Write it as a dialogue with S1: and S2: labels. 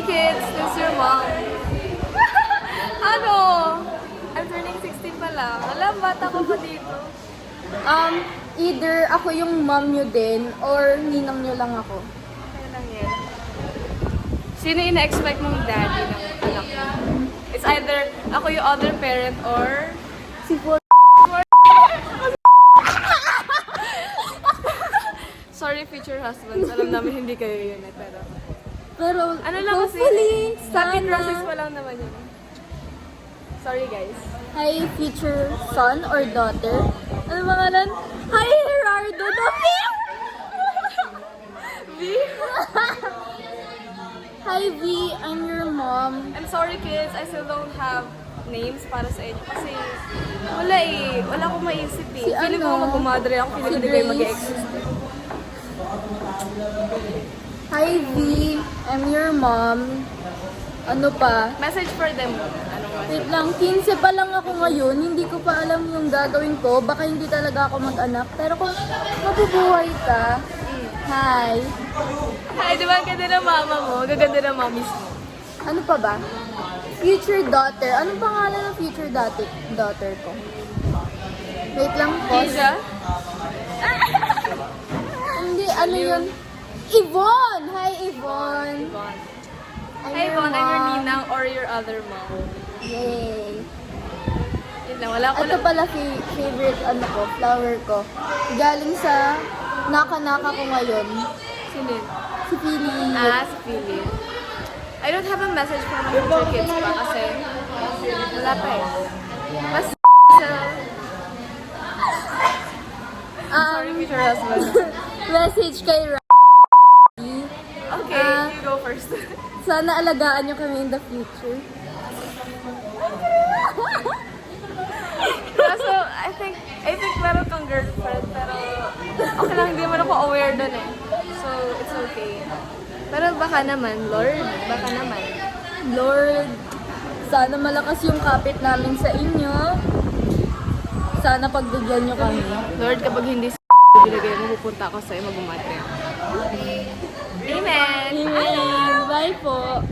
S1: kids, this is your mom. Ano? I'm turning 16 pa lang. Alam, bata ko pa dito.
S2: Either ako yung mom nyo din or ninang nyo lang ako.
S1: Kaya lang yan. Sino ina-expect mong daddy ng anak mo? It's either ako yung other parent or
S2: Si Paul.
S1: sorry future husbands. Alam namin hindi kayo yun eh,
S2: Pero
S1: ano lang kasi,
S2: hopefully,
S1: happy
S2: sana.
S1: process pa lang naman yun. Sorry guys.
S2: Hi, future son or daughter. Ano pangalan? Hi, Gerardo the Fifth!
S1: V?
S2: Hi, V. I'm your mom.
S1: I'm sorry kids, I still don't have names para sa inyo kasi wala eh. Wala akong maisip eh.
S2: Si
S1: Feeling
S2: ano?
S1: ko mabumadre ako, feeling ko
S2: Si
S1: hindi kayo
S2: Grace?
S1: mag-exist eh.
S2: Hi, V. I'm your mom. Ano pa?
S1: Message for them. Anong message?
S2: Wait lang, 15 pa lang ako ngayon. Hindi ko pa alam yung gagawin ko. Baka hindi talaga ako mag-anak. Pero kung mabubuhay ka, hi.
S1: Hi, di ba ang ganda ng mama mo? Gaganda ng mommies mo.
S2: Ano pa ba? Future daughter. Anong pangalan ng future daughter ko? Wait lang, pause.
S1: Keisha?
S2: Hindi, ano yun? Yvonne! Hi, Yvonne!
S1: Hi, Von, I'm your ninang or your other mom.
S2: Yay!
S1: Yun lang, wala ko
S2: Ito pala favorite ano ko, flower ko. Galing sa naka-naka ko ngayon.
S1: Sinin?
S2: Si Pili.
S1: Si Philip. I don't have a message for my future kids pa kasi wala pa eh. Mas sorry, future husband.
S2: Message kay
S1: Okay, you go first.
S2: Sana alagaan nyo kami in the future.
S1: So, I think meron kang girlfriend, pero okay lang, hindi man ako aware dun eh. So, it's okay. Pero baka naman, Lord, baka naman.
S2: Lord, sana malakas yung kapit namin sa inyo. Sana pagbigyan nyo kami.
S1: Lord, kapag hindi binigay mo, pupunta ako sa'yo, mag-umatre. Amen!
S2: Amen. Bye po.